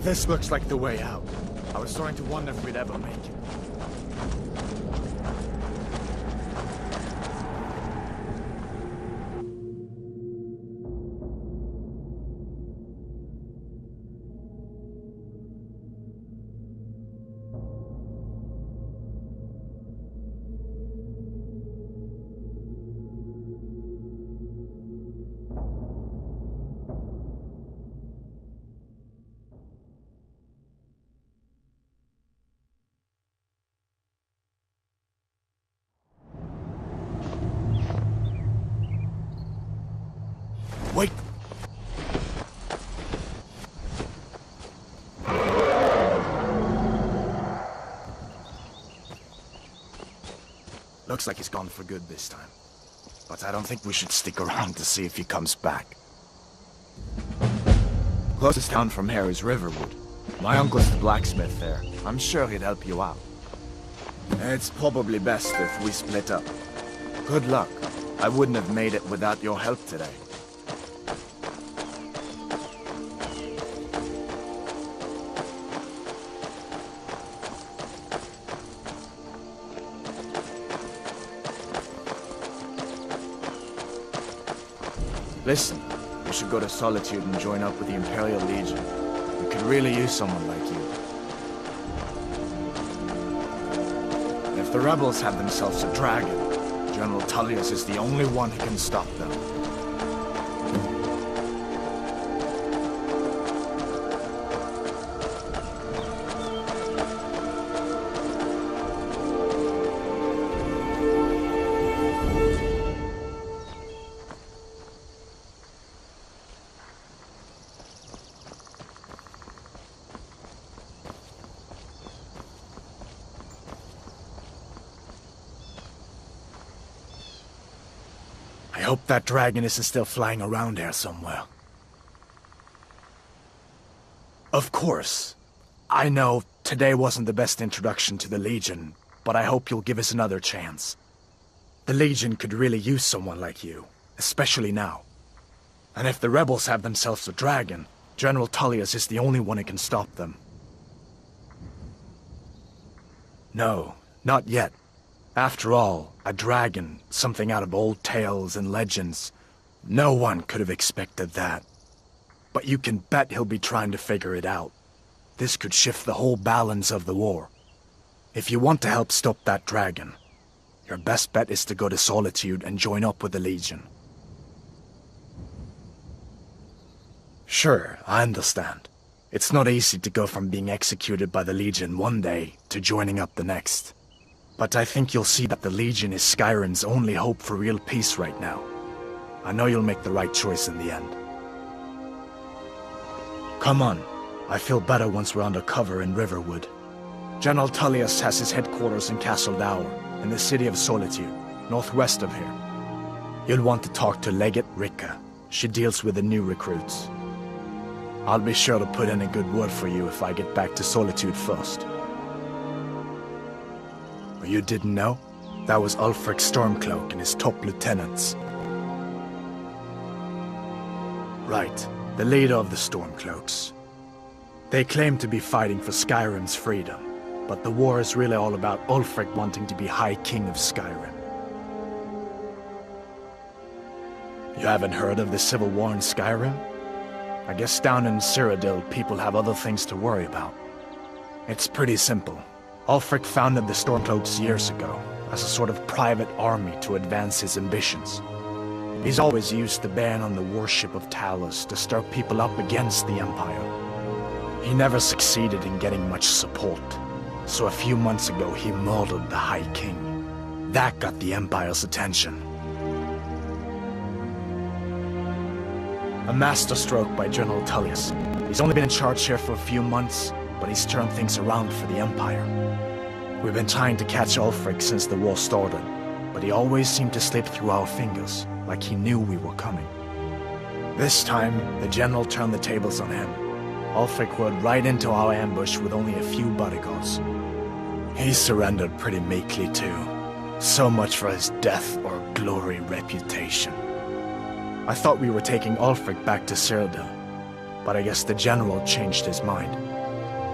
This looks like the way out. I was starting to wonder if we'd ever make it. Wait! Looks like he's gone for good this time. But I don't think we should stick around to see if he comes back. Closest town from here is Riverwood. My uncle's the blacksmith there. I'm sure he'd help you out. It's probably best if we split up. Good luck. I wouldn't have made it without your help today. Listen, we should go to Solitude and join up with the Imperial Legion. We could really use someone like you. If the rebels have themselves a dragon, General Tullius is the only one who can stop them. I hope that dragon isn't still flying around here somewhere. Of course. I know today wasn't the best introduction to the Legion, but I hope you'll give us another chance. The Legion could really use someone like you, especially now. And if the rebels have themselves a dragon, General Tullius is the only one who can stop them. No, not yet. After all, a dragon, something out of old tales and legends. No one could have expected that. But you can bet he'll be trying to figure it out. This could shift the whole balance of the war. If you want to help stop that dragon, your best bet is to go to Solitude and join up with the Legion. Sure, I understand. It's not easy to go from being executed by the Legion one day to joining up the next. But I think you'll see that the Legion is Skyrim's only hope for real peace right now. I know you'll make the right choice in the end. Come on. I feel better once we're under cover in Riverwood. General Tullius has his headquarters in Castle Dower, in the city of Solitude, northwest of here. You'll want to talk to Legate Ricka. She deals with the new recruits. I'll be sure to put in a good word for you if I get back to Solitude first. You didn't know? That was Ulfric Stormcloak and his top lieutenants. Right, the leader of the Stormcloaks. They claim to be fighting for Skyrim's freedom, but the war is really all about Ulfric wanting to be High King of Skyrim. You haven't heard of the civil war in Skyrim? I guess down in Cyrodiil people have other things to worry about. It's pretty simple. Ulfric founded the Stormcloaks years ago, as a sort of private army to advance his ambitions. He's always used the ban on the worship of Talos to stir people up against the Empire. He never succeeded in getting much support, so a few months ago he murdered the High King. That got the Empire's attention. A masterstroke by General Tullius. He's only been in charge here for a few months, but he's turned things around for the Empire. We've been trying to catch Ulfric since the war started, but he always seemed to slip through our fingers, like he knew we were coming. This time, the General turned the tables on him. Ulfric rode right into our ambush with only a few bodyguards. He surrendered pretty meekly too. So much for his death or glory reputation. I thought we were taking Ulfric back to Cyrodiil, but I guess the General changed his mind.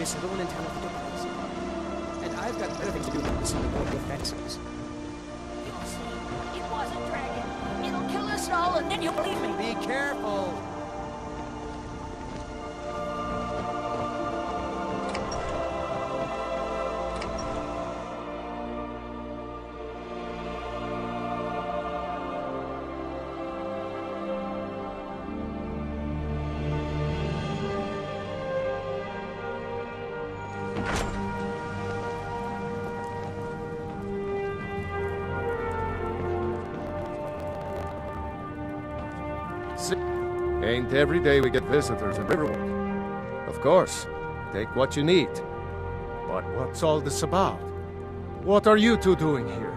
Is everyone in town at the crazy? And I've got better things to do than listen to more defenses. You'll see. It was a dragon. It'll kill us all, and then you'll believe me. Be careful! Ain't every day we get visitors in Riverwood. Of course, take what you need. But what's all this about? What are you two doing here?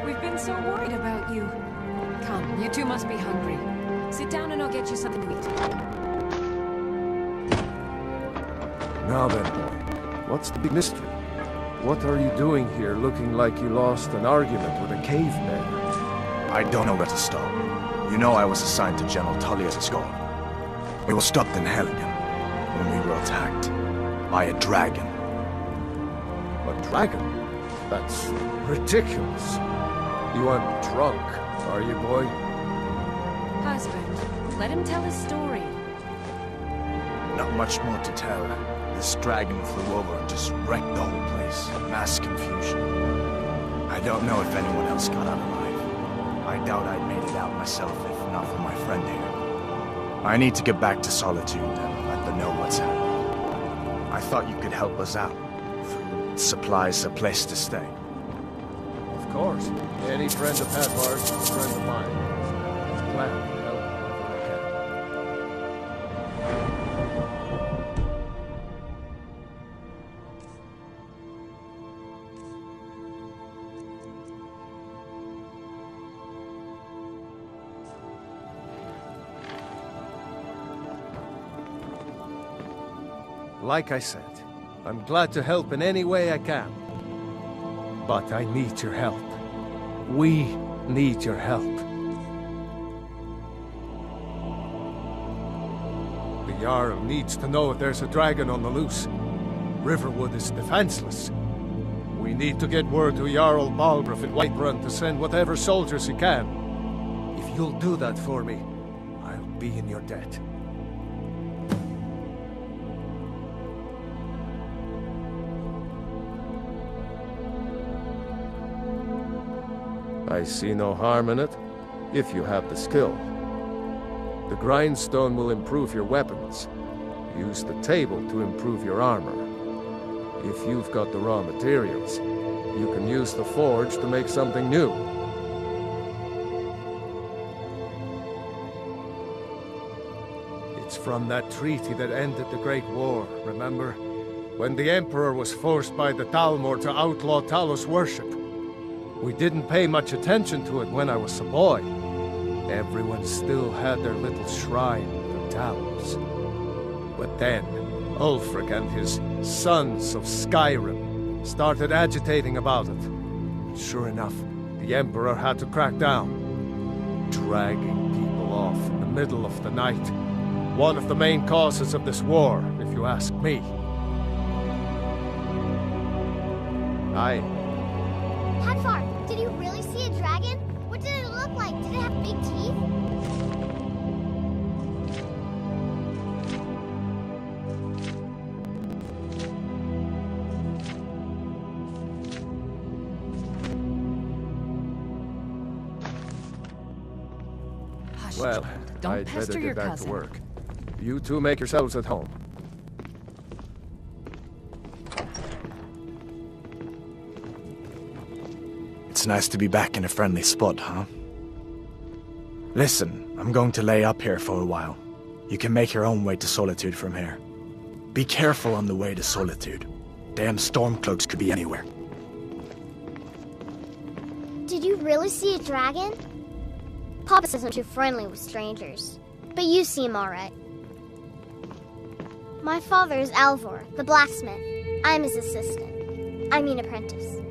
We've been so worried about you. Come, you two must be hungry. Sit down and I'll get you something to eat. Now then, boy, what's the big mystery? What are you doing here looking like you lost an argument with a caveman? I don't know where to start. You know I was assigned to General Tullius' guard. We were stopped in Helgen when we were attacked by a dragon. A dragon? That's ridiculous. You aren't drunk, are you, boy? Husband, let him tell his story. Not much more to tell. This dragon flew over and just wrecked the whole place. Mass confusion. I don't know if anyone else got out alive. I doubt I'd made it out myself if not for my friend here. I need to get back to Solitude and let them know what's happening. I thought you could help us out. Food, supplies, a place to stay. Of course. Any friend of Hadvar's is a friend of mine. I'm glad to help whenever I can. Like I said, I'm glad to help in any way I can. But I need your help. We need your help. The Jarl needs to know if there's a dragon on the loose. Riverwood is defenseless. We need to get word to Jarl Balgruuf in Whiterun to send whatever soldiers he can. If you'll do that for me, I'll be in your debt. I see no harm in it, if you have the skill. The grindstone will improve your weapons. Use the table to improve your armor. If you've got the raw materials, you can use the forge to make something new. It's from that treaty that ended the Great War, remember? When the Emperor was forced by the Talmor to outlaw Talos worship. We didn't pay much attention to it when I was a boy. Everyone still had their little shrine to Talos. But then, Ulfric and his sons of Skyrim started agitating about it. Sure enough, the Emperor had to crack down, dragging people off in the middle of the night. One of the main causes of this war, if you ask me. Hadvar, did you really see a dragon? What did it look like? Did it have big teeth? Hush, Well, child. Don't I'd pester better your get back cousin. to work. You two make yourselves at home. It's nice to be back in a friendly spot, huh? Listen, I'm going to lay up here for a while. You can make your own way to Solitude from here. Be careful on the way to Solitude. Damn stormcloaks could be anywhere. Did you really see a dragon? Papa isn't too friendly with strangers. But you seem alright. My father is Alvor, the blacksmith. I'm his assistant. I mean apprentice.